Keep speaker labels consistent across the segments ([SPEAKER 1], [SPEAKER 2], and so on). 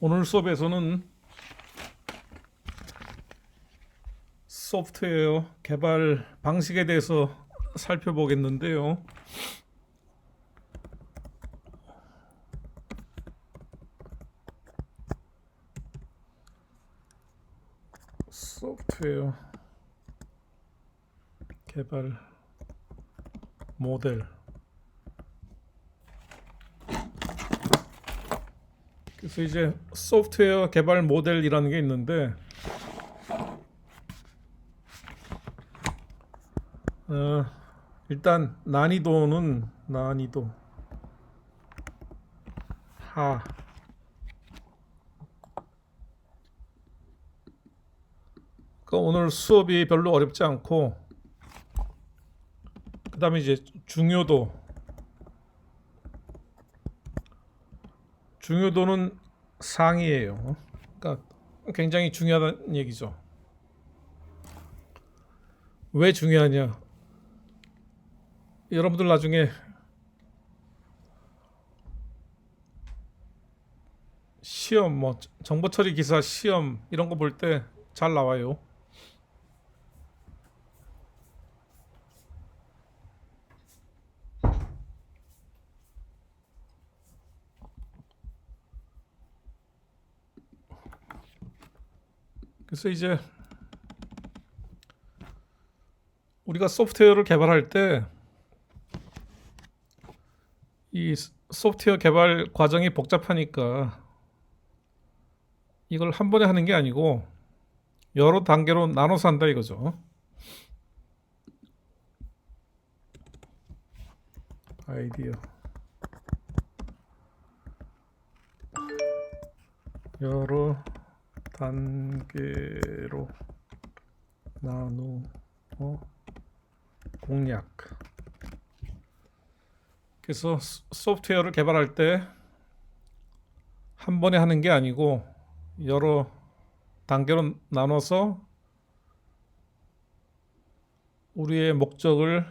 [SPEAKER 1] 오늘 수업에서는 소프트웨어 개발 방식에 대해서 살펴보겠는데요. 소프트웨어 개발 모델. 그래서 이제 소프트웨어 개발 모델이라는 게 있는데, 어, 일단 난이도 하. 그러니까 오늘 수업이 별로 어렵지 않고, 그다음에 이제 중요도는 상이에요. 그러니까 굉장히 중요하다는 얘기죠. 왜 중요하냐? 여러분들 나중에 시험, 뭐 정보 처리 기사 시험 이런 거 볼 때 잘 나와요. 그래서 이제 우리가 소프트웨어를 개발할 때 이 소프트웨어 개발 과정이 복잡하니까 이걸 한 번에 하는 게 아니고 여러 단계로 나눠서 한다 이거죠. 아이디어 여러 단계로 나누어 공략. 그래서 소프트웨어를 개발할 때 한 번에 하는 게 아니고 여러 단계로 나눠서 우리의 목적을,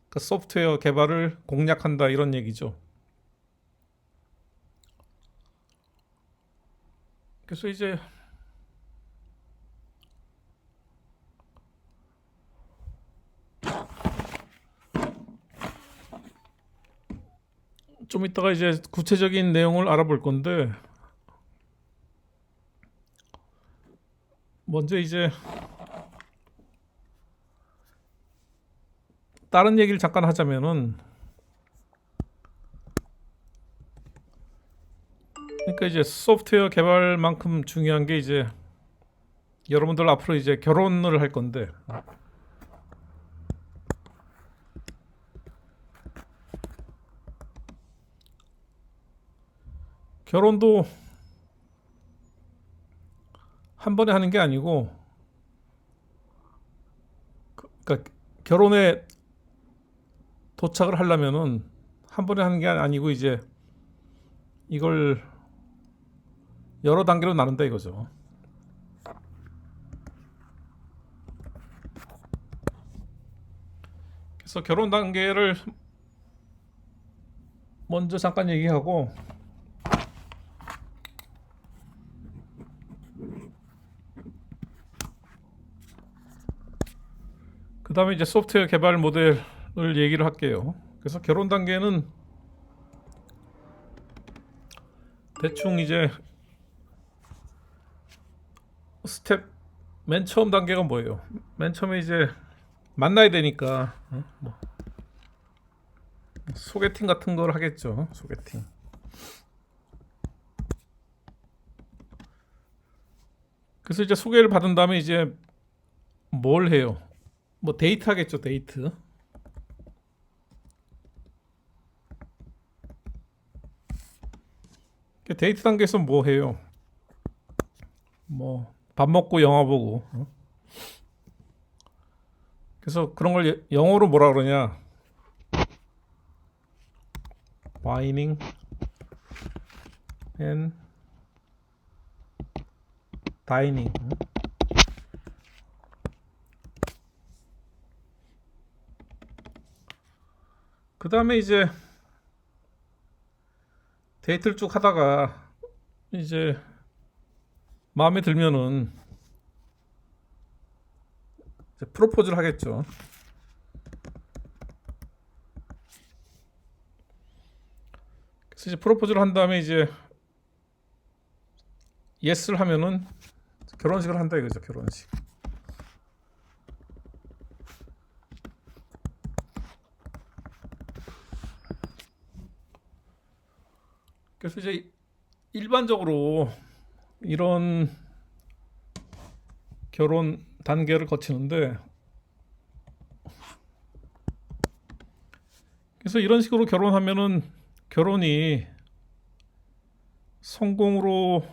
[SPEAKER 1] 그 소프트웨어 개발을 공략한다 이런 얘기죠. 그래서 이제 좀 이따가 이제 구체적인 내용을 알아볼 건데, 먼저 이제 다른 얘기를 잠깐 하자면은, 그러니까 이제 소프트웨어 개발만큼 중요한 게 이제 여러분들 앞으로 이제 결혼을 할 건데, 결혼도 한 번에 하는 게 아니고, 그러니까 결혼에 도착을 하려면은 한 번에 하는 게 아니고 이제 이걸 여러 단계로 나눈다 이거죠. 그래서 결혼 단계를 먼저 잠깐 얘기하고, 그 다음에 이제 소프트웨어 개발 모델을 얘기를 할게요. 그래서 결혼 단계는 대충 이제 스텝, 맨 처음 단계가 뭐예요? 맨 처음에 이제 만나야 되니까 뭐 소개팅 같은 걸 하겠죠. 소개팅. 그래서 이제 소개를 받은 다음에 이제 뭘 해요? 뭐 데이트 하겠죠. 데이트. 데이트 단계에서 뭐 해요? 뭐 밥 먹고 영화 보고. 그래서 그런 걸 영어로 뭐라 그러냐? 와이닝 앤 다이닝. 그 다음에 이제 데이트를 쭉 하다가 이제 마음에 들면은 이제 프로포즈를 하겠죠. 그래서 이제 프로포즈를 한 다음에 이제 예스를 하면은 결혼식을 한다 이거죠. 결혼식. 그래서 이제 일반적으로 이런 결혼 단계를 거치는데, 그래서 이런 식으로 결혼하면은 결혼이 성공으로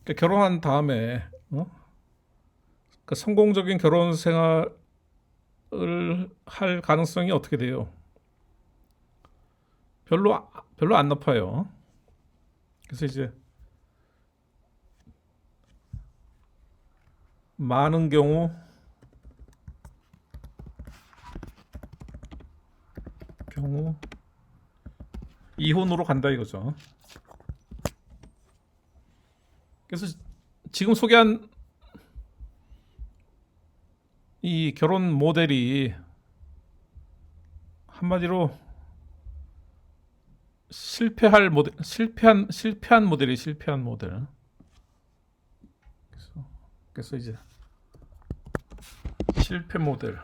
[SPEAKER 1] 그러니까 결혼한 다음에 그러니까 성공적인 결혼 생활을 할 가능성이 어떻게 돼요? 별로 안 높아요. 그래서 이제 많은 경우 이혼으로 간다 이거죠. 그래서 지금 소개한 이 결혼 모델이 한마디로 실패한 모델이 실패한 모델. 그래서 이제 실패 모델.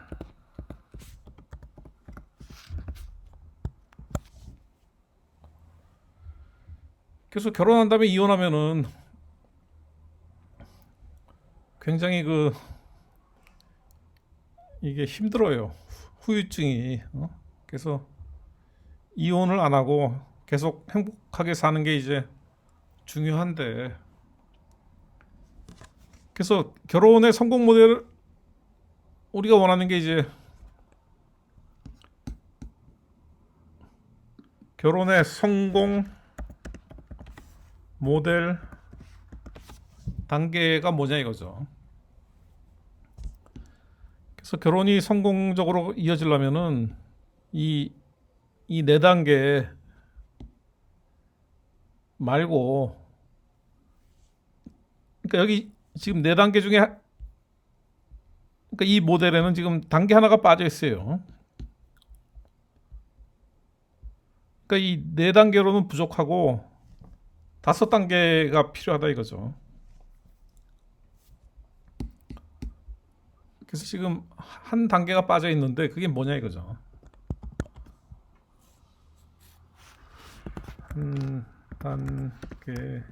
[SPEAKER 1] 그래서 결혼한 다음에 이혼하면은 굉장히 이게 힘들어요. 후유증이. 그래서 이혼을 안 하고 계속 행복하게 사는 게 이제 중요한데, 그래서 결혼의 성공 모델 우리가 원하는 게 이제 결혼의 성공 모델 단계가 뭐냐 이거죠. 그래서 결혼이 성공적으로 이어지려면은 이 네 단계 말고, 그러니까 여기 지금 네 단계 중에 그러니까 이 모델에는 지금 단계 하나가 빠져 있어요. 그러니까 이 네 단계로는 부족하고 다섯 단계가 필요하다 이거죠. 그래서 지금 한 단계가 빠져 있는데 그게 뭐냐 이거죠. 한 단계가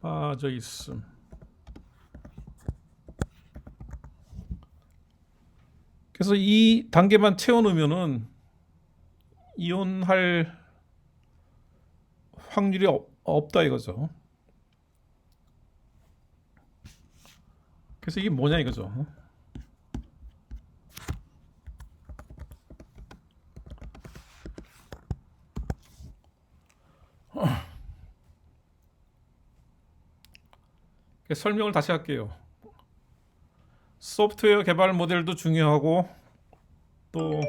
[SPEAKER 1] 빠져 있음. 그래서 이 단계만 채워 넣으면은 이혼할 확률이 없다 이거죠. 그래서 이게 뭐냐 이거죠. 설명을 다시 할게요. 소프트웨어 개발 모델도 중요하고, 또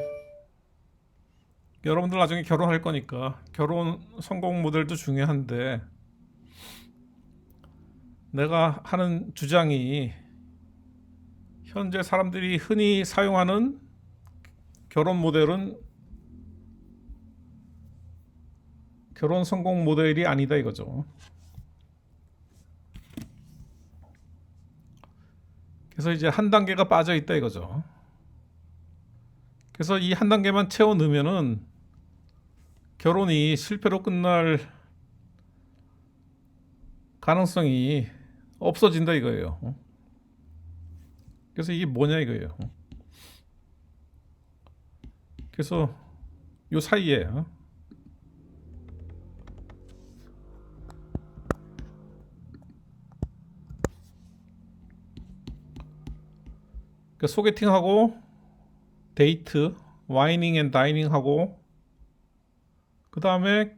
[SPEAKER 1] 여러분들 나중에 결혼할 거니까 결혼 성공 모델도 중요한데, 내가 하는 주장이 현재 사람들이 흔히 사용하는 결혼 모델은 결혼 성공 모델이 아니다 이거죠. 그래서 이제 한 단계가 빠져 있다 이거죠. 그래서 이 한 단계만 채워 넣으면은 결혼이 실패로 끝날 가능성이 없어진다 이거예요. 그래서 이게 뭐냐 이거예요. 그래서 요 사이에 소개팅하고 데이트, 와이닝 앤 다이닝 하고, 그 다음에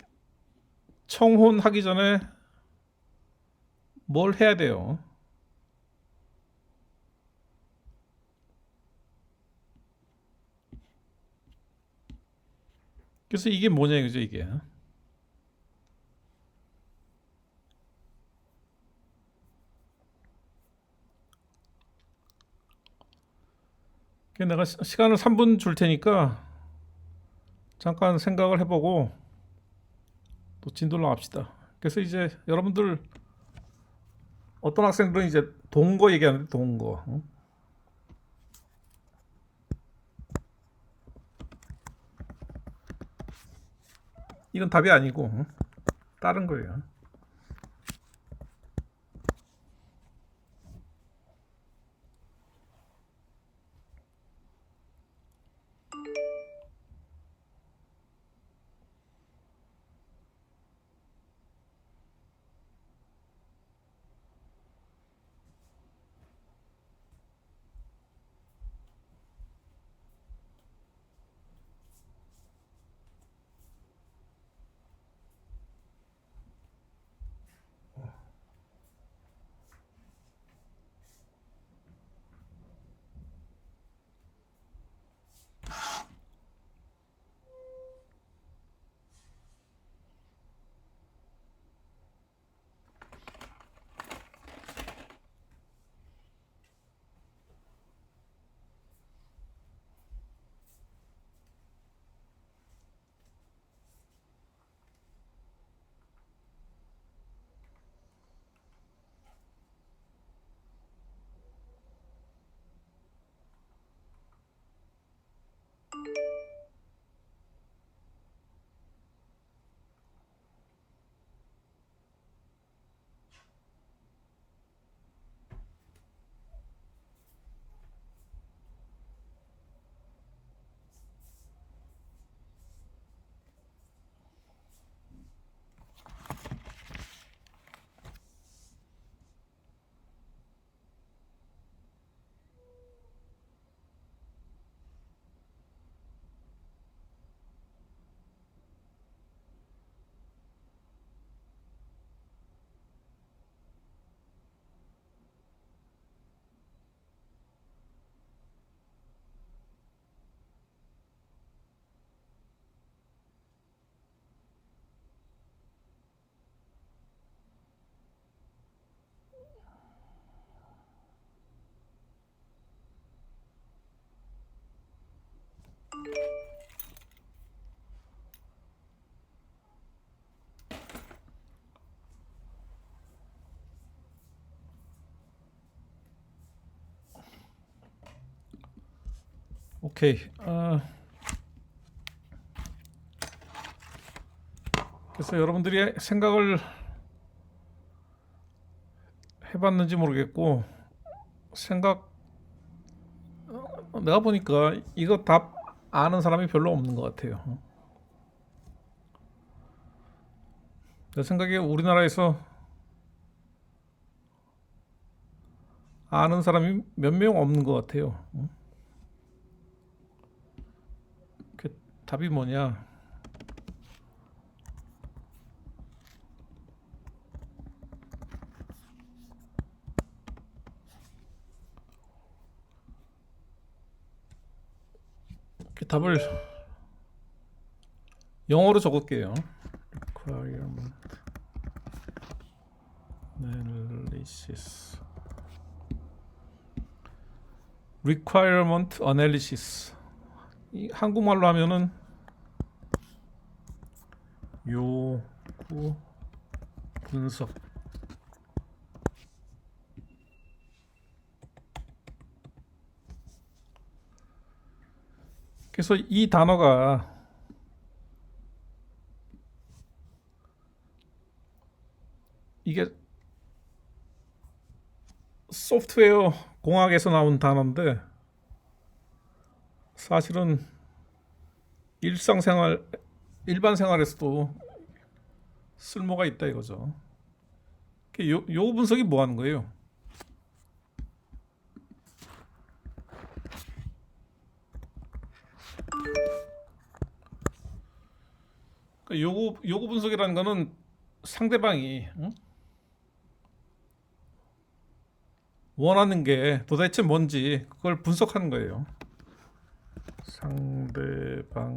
[SPEAKER 1] 청혼하기 전에 뭘 해야 돼요? 그래서 이게 뭐냐 이거죠, 이게. 내가 시간을 3분 줄 테니까 잠깐 생각을 해보고 또 진도를 나갑시다. 그래서 이제 여러분들, 어떤 학생들은 이제 동거 얘기하는데, 동거. 응? 이건 답이 아니고, 응? 다른 거예요. 오케이. 그래서 여러분들이 생각을 해봤는지 모르겠고, 생각 내가 보니까 이거 답 아는 사람이 별로 없는 것 같아요. 내 생각에 우리나라에서 아는 사람이 몇 명 없는 것 같아요. 그 답이 뭐냐? 그 답을 영어로 적을게요. Requirement analysis. Requirement analysis. 이 한국말로 하면은 요구 분석. 그래서 이 단어가 이게 소프트웨어 공학에서 나온 단어인데, 사실은 일상생활, 일반 생활에서도 쓸모가 있다 이거죠. 요 분석이 뭐 하는 거예요? 그러니까 요구 분석이라는 거는 상대방이 원하는 게 도대체 뭔지 그걸 분석하는 거예요. 상대방의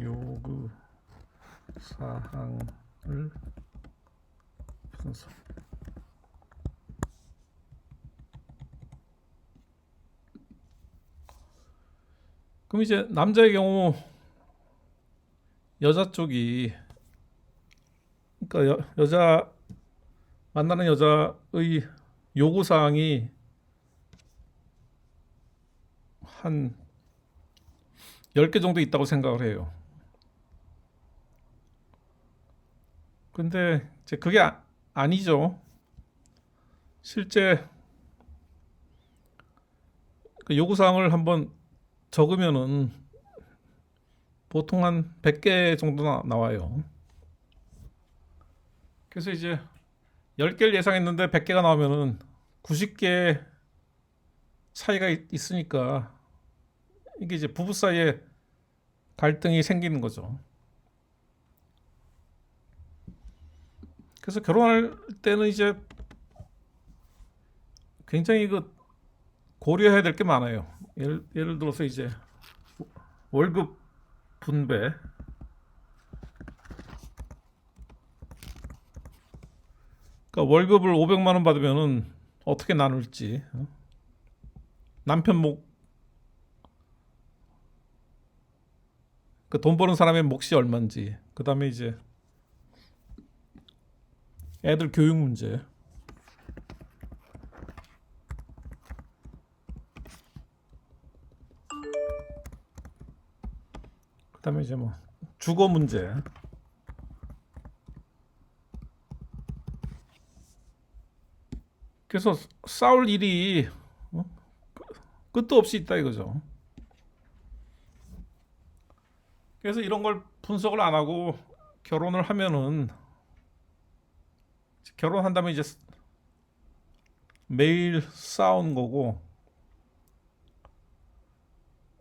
[SPEAKER 1] 요구 사항을 분석. 그럼 이제 남자의 경우 여자 쪽이, 그러니까 여자 만나는 여자의 요구 사항이 한 10개 정도 있다고 생각을 해요. 근데 이제 그게 아니죠. 실제 그 요구 사항을 한번 적으면은 보통 한 100개 정도 나와요. 그래서 이제 10개를 예상했는데 100개가 나오면은 90개 차이가 있으니까 이게 이제 부부 사이에 갈등이 생기는 거죠. 그래서 결혼할 때는 이제 굉장히 그 고려해야 될 게 많아요. 예를 들어서 이제 월급 분배, 그러니까 월급을 500만 원 받으면은 어떻게 나눌지, 남편 그 돈 버는 사람의 몫이 얼마인지, 그 다음에 이제 애들 교육 문제, 그 다음에 이제 뭐 주거 문제. 그래서 싸울 일이 끝도 없이 있다 이거죠. 그래서 이런 걸 분석을 안 하고 결혼을 하면은, 결혼한다면 이제 매일 싸운 거고,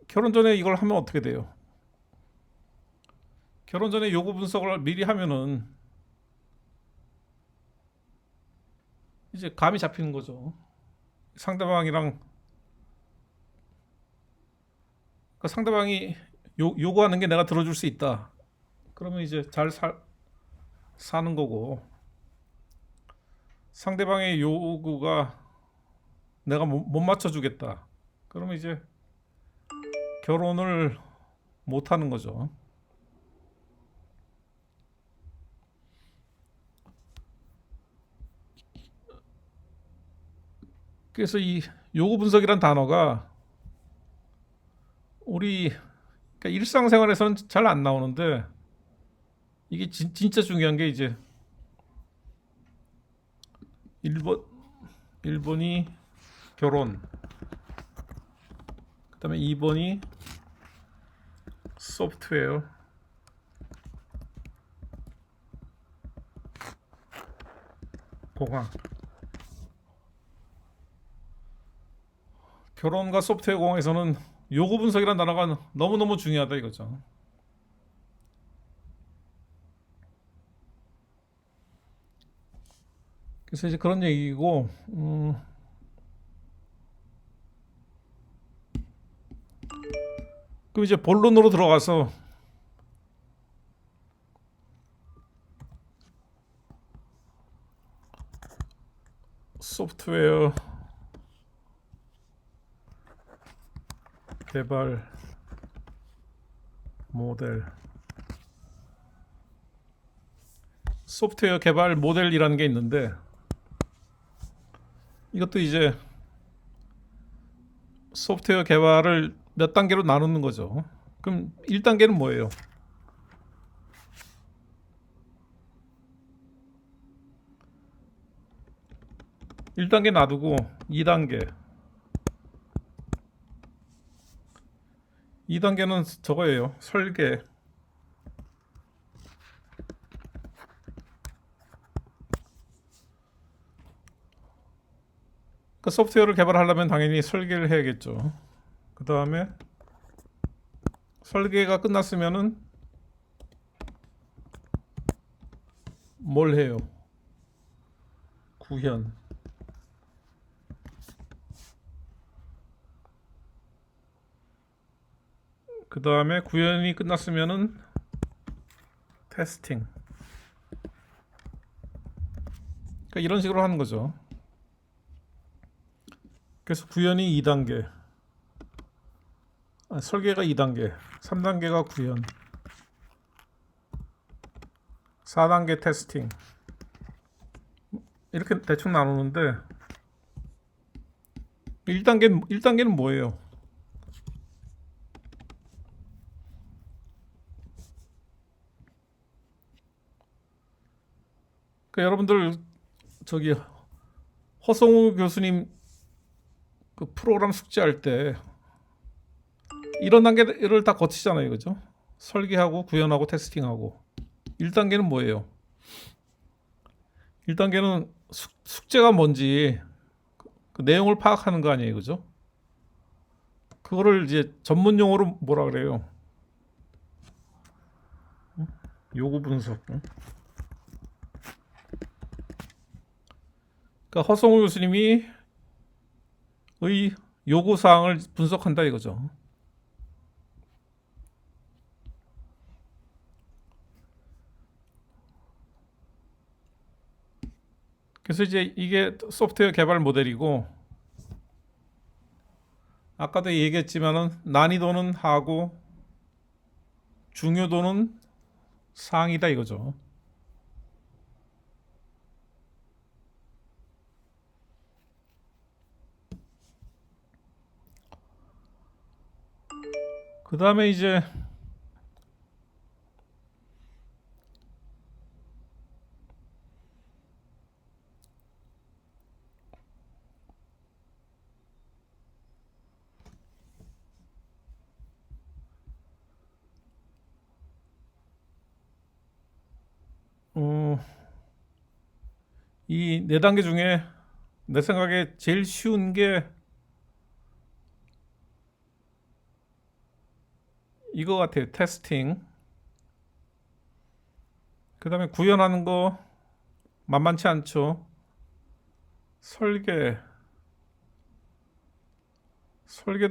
[SPEAKER 1] 결혼 전에 이걸 하면 어떻게 돼요? 결혼 전에 요구 분석을 미리 하면은 이제 감이 잡히는 거죠. 상대방이랑, 그 상대방이 요구하는 게 내가 들어줄 수 있다. 그러면 이제 잘 사는 거고, 상대방의 요구가 내가 못 맞춰주겠다. 그러면 이제 결혼을 못 하는 거죠. 그래서 이 요구 분석이란 단어가 우리, 그러니까 일상생활에서는 잘 안 나오는데, 이게 진짜 중요한 게 이제 1번이 결혼, 그 다음에 2번이 소프트웨어, 공학. 결혼과 소프트웨어 공학에서는 요구 분석이라는 단어가 너무너무 중요하다 이거죠. 그래서 이제 그런 얘기고, 그럼 이제 본론으로 들어가서 소프트웨어 개발 모델, 소프트웨어 개발 모델이라는 게 있는데, 이것도 이제 소프트웨어 개발을 몇 단계로 나누는 거죠. 그럼 1단계는 뭐예요? 1단계 놔두고 2단계. 2단계는 저거예요. 설계. 그 소프트웨어를 개발하려면 당연히 설계를 해야겠죠. 그 그 다음에 설계가 끝났으면은 뭘 해요? 구현. 그 다음에 구현이 끝났으면은 테스팅. 그러니까 이런 식으로 하는 거죠. 그래서 구현이 2단계, 설계가 2단계, 3단계가 구현, 4단계 테스팅. 이렇게 대충 나누는데 1단계는 뭐예요? 그러니까 여러분들 저기 허성우 교수님 그 프로그램 숙제할 때 이런 단계를 다 거치잖아요, 그죠? 설계하고 구현하고 테스팅하고. 1단계는 뭐예요? 1단계는 숙제가 뭔지 그 내용을 파악하는 거 아니에요, 그죠? 그거를 이제 전문 용어로 뭐라 그래요? 요구 분석. 그러니까 허성우 교수님이 의 요구 사항을 분석한다 이거죠. 그래서 이제 이게 소프트웨어 개발 모델이고, 아까도 얘기했지만은 난이도는 하고 중요도는 상이다 이거죠. 그 다음에 이제 이 네 단계 중에 내 생각에 제일 쉬운 게 이거 같아요. 테스팅. 그 다음에 구현하는 거 만만치 않죠. 설계도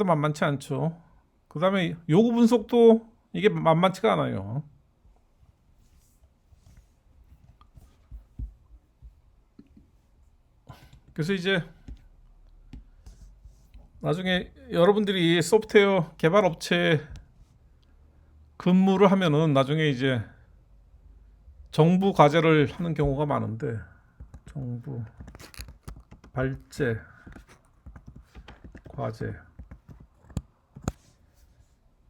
[SPEAKER 1] 만만치 않죠. 그 다음에 요구 분석도 이게 만만치가 않아요. 그래서 이제 나중에 여러분들이 소프트웨어 개발 업체에 근무를 하면은 나중에 이제 정부 과제를 하는 경우가 많은데, 정부 발제 과제.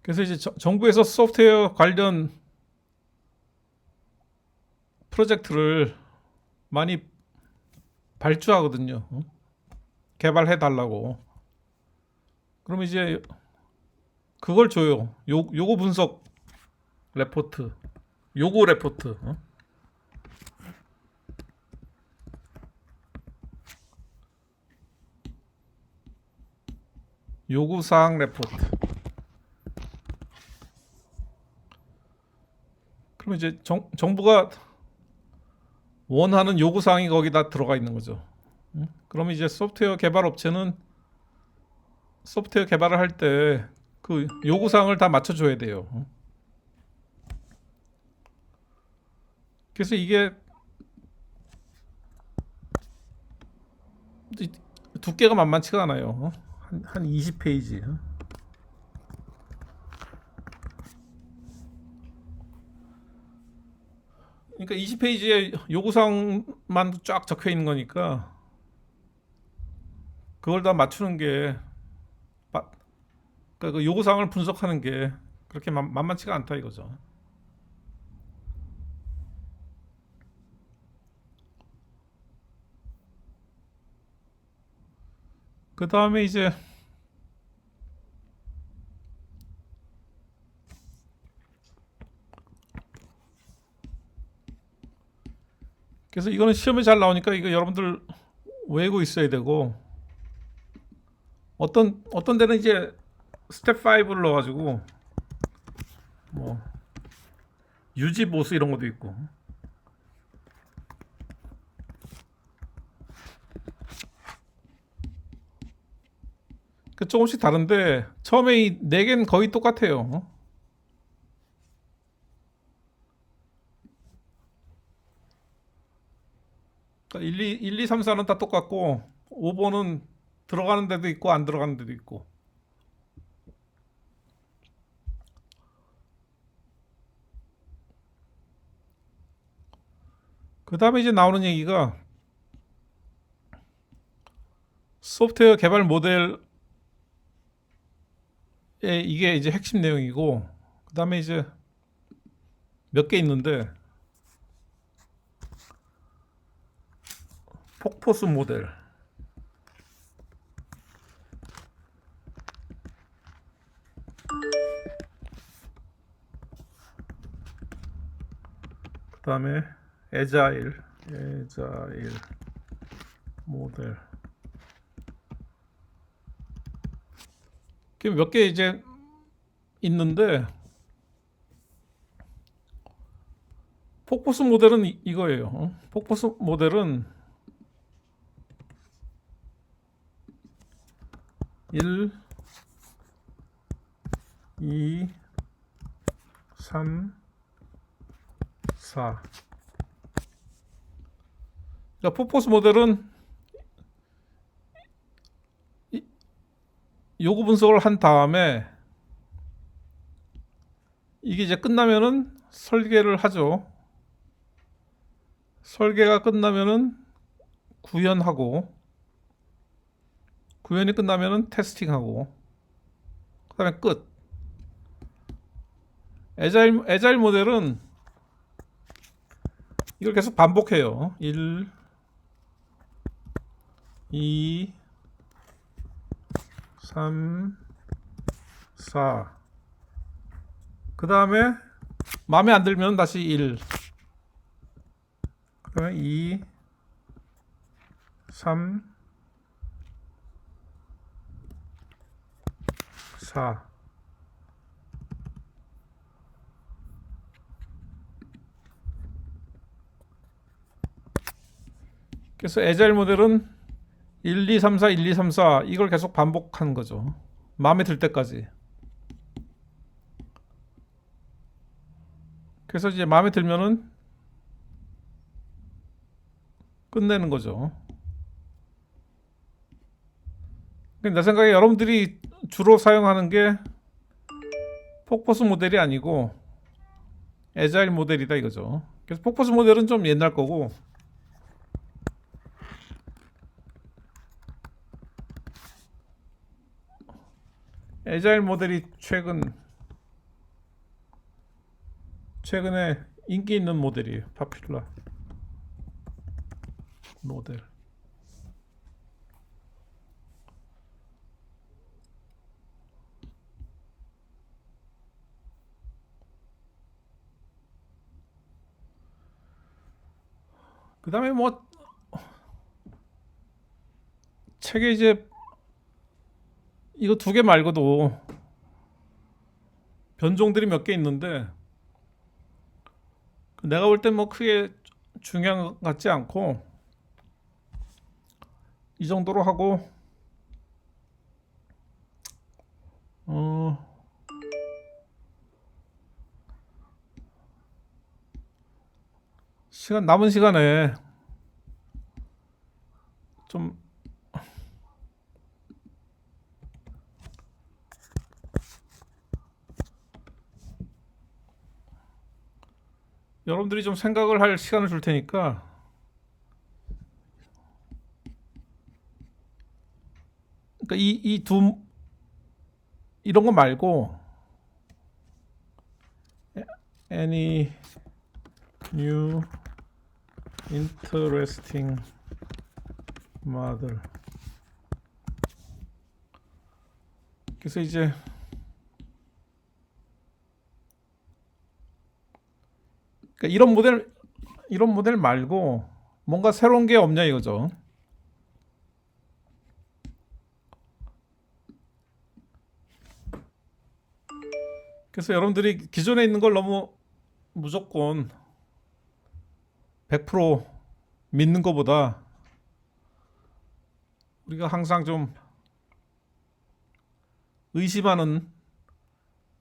[SPEAKER 1] 그래서 이제 정부에서 소프트웨어 관련 프로젝트를 많이 발주하거든요. 개발해 달라고. 그러면 이제 그걸 줘요. 요거 분석 레포트, 요거 레포트, 요구사항 레포트. 그러면 이제 정부가 원하는 요구사항이 거기다 들어가 있는 거죠. 그러면 이제 소프트웨어 개발 업체는 소프트웨어 개발을 할 때 그 요구사항을 다 맞춰줘야 돼요. 그래서 이게 두께가 만만치가 않아요. 한 20페이지. 그러니까 20페이지에 요구사항만 쫙 적혀 있는 거니까 그걸 다 맞추는 게, 그러니까 그 요구사항을 분석하는 게 그렇게 만만치가 않다 이거죠. 그 다음에 이제 그래서 이거는 시험에 잘 나오니까 이거 여러분들 외우고 있어야 되고, 어떤 데는 이제 스텝 5를 넣어가지고 뭐 유지 보스 이런 것도 있고. 그 조금씩 다른데 처음에 이 네 개는 거의 똑같아요. 그러니까 1, 2, 3, 4는 다 똑같고 5번은 들어가는 데도 있고 안 들어가는 데도 있고. 그 다음에 이제 나오는 얘기가 소프트웨어 개발 모델에 이게 이제 핵심 내용이고, 그 다음에 이제 몇 개 있는데 폭포수 모델, 그 다음에 에자일 모델. 몇 개 이제 있는데 폭포수 모델은 이거예요. 폭포수 모델은 1, 2, 3, 4. 그러니까 폭포수 모델은 요구 분석을 한 다음에 이게 이제 끝나면은 설계를 하죠. 설계가 끝나면은 구현하고, 구현이 끝나면은 테스팅하고, 그다음에 끝. 에자일 모델은 이걸 계속 반복해요. 1, 2, 3, 4. 그 다음에 마음에 안 들면 다시 1. 그 다음에 2, 3, 4. 그래서 에자일 모델은 1, 2, 3, 4, 1, 2, 3, 4 이걸 계속 반복하는 거죠. 마음에 들 때까지. 그래서 이제 마음에 들면은 끝내는 거죠. 내 생각에 여러분들이 주로 사용하는 게 폭포수 모델이 아니고 에자일 모델이다 이거죠. 그래서 폭포수 모델은 좀 옛날 거고, 에자일 모델이 최근에 인기 있는 모델이에요. 파퓰러 모델. 그 다음에 뭐 책에 이제 이거 두 개 말고도 변종들이 몇 개 있는데 내가 볼 땐 뭐 크게 중요한 것 같지 않고 이 정도로 하고, 남은 시간에 좀 여러분들이 좀 생각을 할 시간을 줄 테니까, 그러니까 이런 거 말고 any new interesting model. 그래서 이제 그러니까 이런 모델 말고 뭔가 새로운 게 없냐 이거죠. 그래서 여러분들이 기존에 있는 걸 너무 무조건 100% 믿는 것보다 우리가 항상 좀 의심하는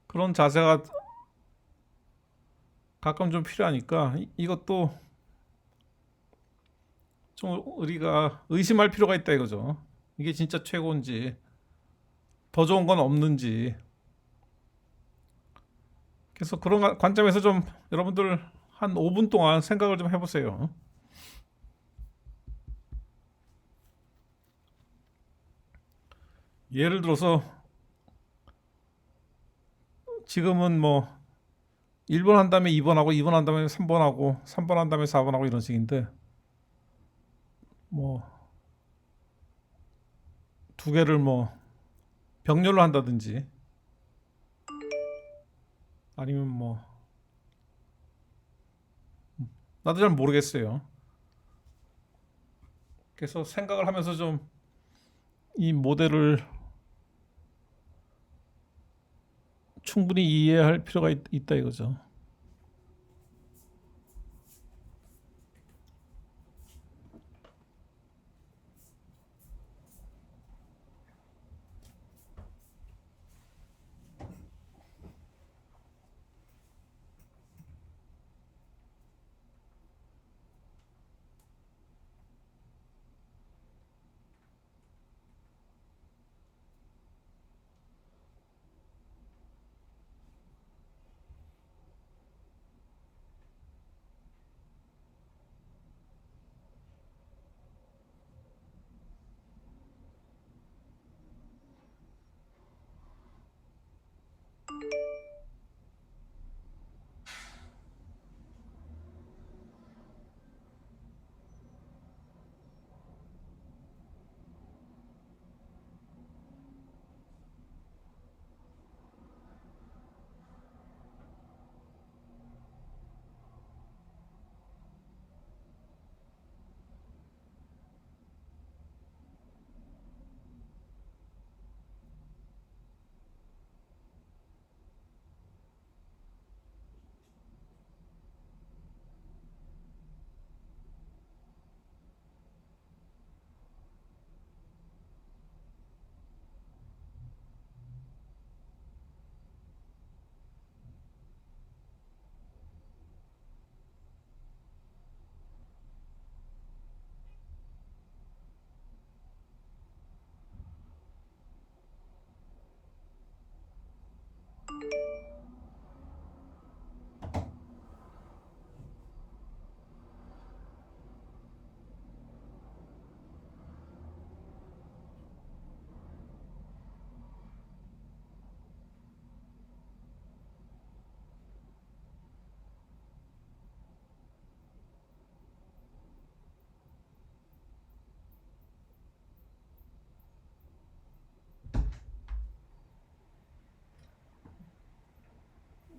[SPEAKER 1] 그런 자세가 가끔 좀 필요하니까 이것도 좀 우리가 의심할 필요가 있다 이거죠. 이게 진짜 최고인지 더 좋은 건 없는지. 그래서 그런 관점에서 좀 여러분들 한 5분 동안 생각을 좀 해보세요. 예를 들어서 지금은 뭐 1번 한 다음에 2번 하고 2번 한 다음에 3번 하고 3번 한 다음에 4번 하고 이런 식인데 뭐 두 개를 뭐 병렬로 한다든지 아니면 뭐 나도 잘 모르겠어요. 그래서 생각을 하면서 좀 이 모델을 충분히 이해할 필요가 있다 이거죠.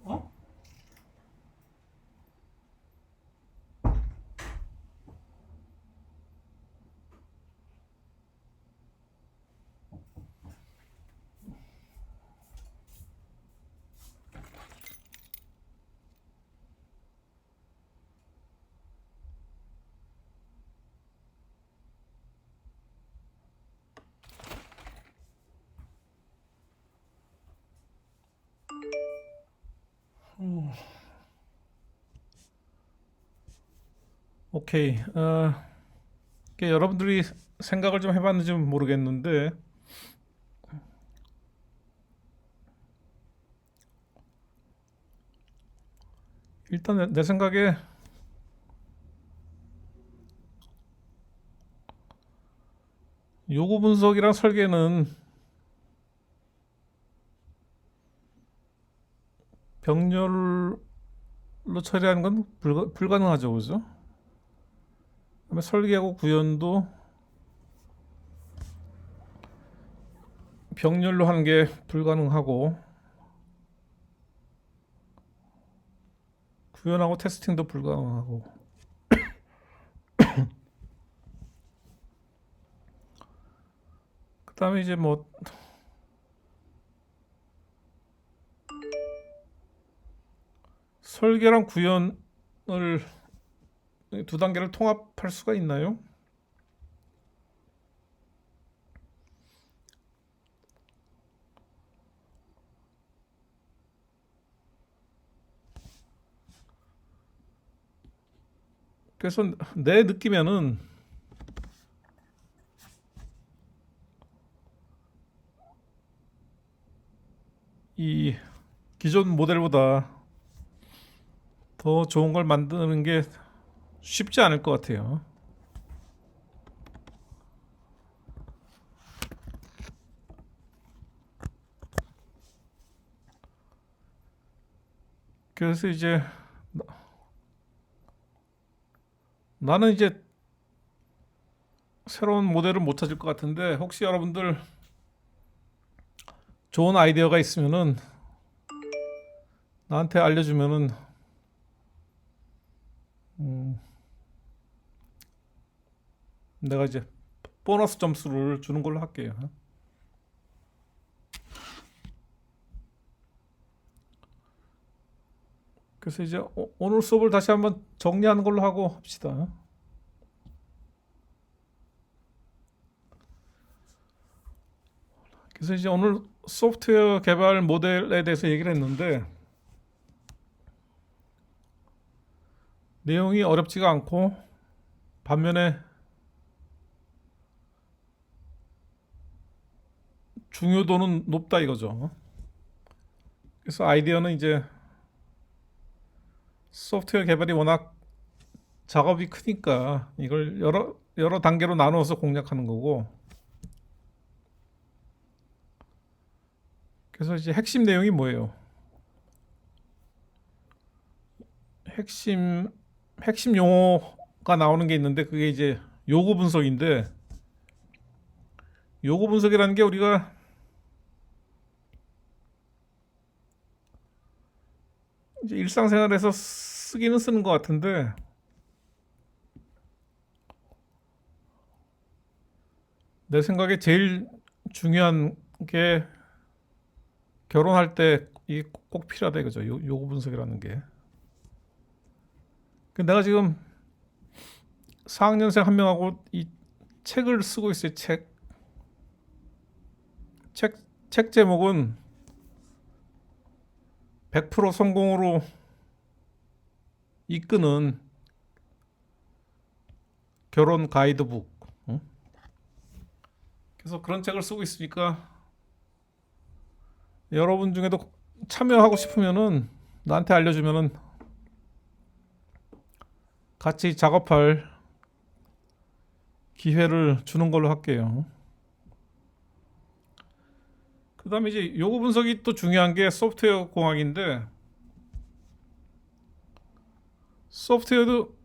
[SPEAKER 1] 어? 오케이. 여러분들이 생각을 좀 해봤는지 모르겠는데 일단 내 생각에 요구 분석이랑 설계는 병렬로 처리하는 건 불가능하죠, 그죠? 그다음에 설계하고 구현도 병렬로 하는 게 불가능하고 구현하고 테스팅도 불가능하고 그다음에 이제 뭐 설계랑 구현을 두 단계를 통합할 수가 있나요? 그래서 내 느낌에는 이 기존 모델보다 더 좋은 걸 만드는 게 쉽지 않을 것 같아요. 그래서 이제 나는 이제 새로운 모델을 못 찾을 것 같은데, 혹시 여러분들 좋은 아이디어가 있으면은 나한테 알려주면은 내가 이제 보너스 점수를 주는 걸로 할게요. 그래서 이제 오늘 수업을 다시 한번 정리하는 걸로 하고 합시다. 그래서 이제 오늘 소프트웨어 개발 모델에 대해서 얘기를 했는데, 내용이 어렵지가 않고 반면에 중요도는 높다 이거죠. 그래서 아이디어는 이제 소프트웨어 개발이 워낙 작업이 크니까 이걸 여러 단계로 나누어서 공략하는 거고, 그래서 이제 핵심 내용이 뭐예요? 핵심 용어가 나오는 게 있는데, 그게 이제 요구 분석인데, 요구 분석이라는 게 우리가 이제 일상생활에서 쓰기는 쓰는 것 같은데, 내 생각에 제일 중요한 게 결혼할 때 이 꼭 필요하다 이거죠. 요구 분석이라는 게. 내가 지금 4학년생 한 명하고 이 책을 쓰고 있어요. 책 제목은 100% 성공으로 이끄는 결혼 가이드북. 응? 그래서 그런 책을 쓰고 있으니까 여러분 중에도 참여하고 싶으면은 나한테 알려주면은 같이 작업할 기회를 주는 걸로 할게요. 그 다음에 이제 요구 분석이 또 중요한 게 소프트웨어 공학인데, 소프트웨어도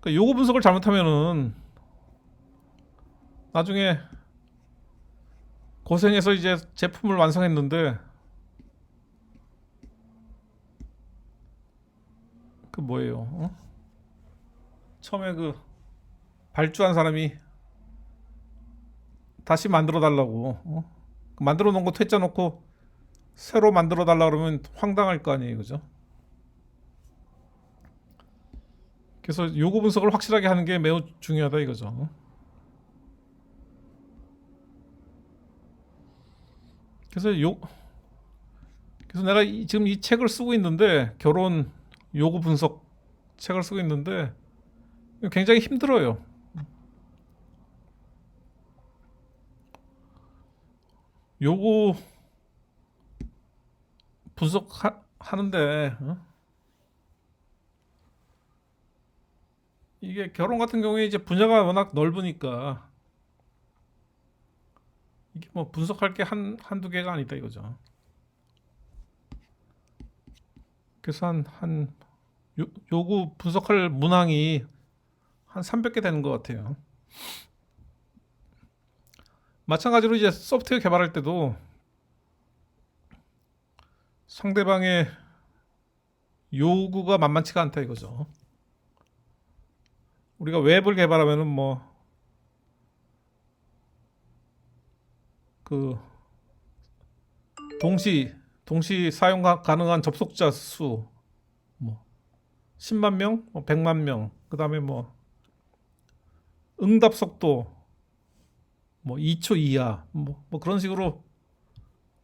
[SPEAKER 1] 그러니까 요구 분석을 잘못하면은 나중에 고생해서 이제 제품을 완성했는데, 그 뭐예요? 처음에 그 발주한 사람이 다시 만들어 달라고 만들어 놓은 거 퇴짜 놓고 새로 만들어 달라 그러면 황당할 거 아니에요, 그죠? 그래서 요구 분석을 확실하게 하는 게 매우 중요하다 이거죠. 그래서 그래서 내가 지금 이 책을 쓰고 있는데, 결혼 요구 분석 책을 쓰고 있는데 굉장히 힘들어요. 요구 분석하는데 이게 결혼 같은 경우에 이제 분야가 워낙 넓으니까 이게 뭐 분석할 게 한두 개가 아니다 이거죠. 그래서 요구 분석할 문항이 한 300개 되는 것 같아요. 마찬가지로 이제 소프트웨어 개발할 때도 상대방의 요구가 만만치가 않다 이거죠. 우리가 웹을 개발하면은 뭐 그 동시 동시 사용 가능한 접속자 수, 뭐 10만 명, 뭐 100만 명, 그다음에 뭐 응답 속도 뭐 2초 이하, 뭐 그런 식으로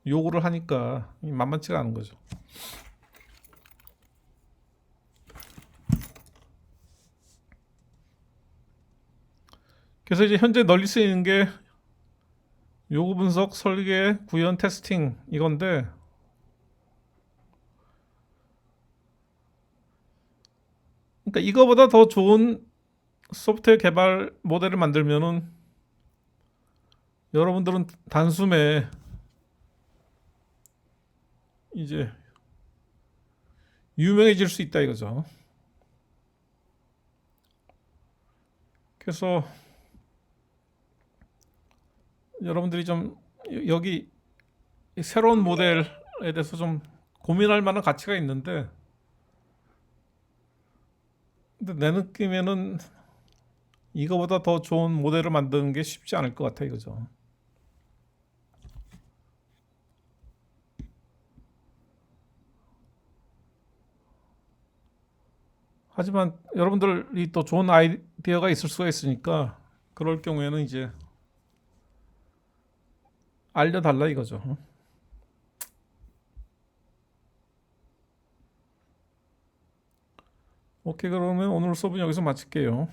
[SPEAKER 1] 요구를 하니까 만만치가 않은 거죠. 그래서 이제 현재 널리 쓰이는 게 요구 분석, 설계, 구현, 테스팅 이건데, 그러니까 이거보다 더 좋은 소프트웨어 개발 모델을 만들면은 여러분들은 단숨에 이제 유명해질 수 있다 이거죠. 그래서 여러분들이 좀 여기 새로운 모델에 대해서 좀 고민할 만한 가치가 있는데, 근데 내 느낌에는 이거보다 더 좋은 모델을 만드는 게 쉽지 않을 것 같아 이거죠. 하지만 여러분들이 또 좋은 아이디어가 있을 수가 있으니까 그럴 경우에는 이제 알려달라 이거죠. 오케이, 그러면 오늘 수업은 여기서 마칠게요.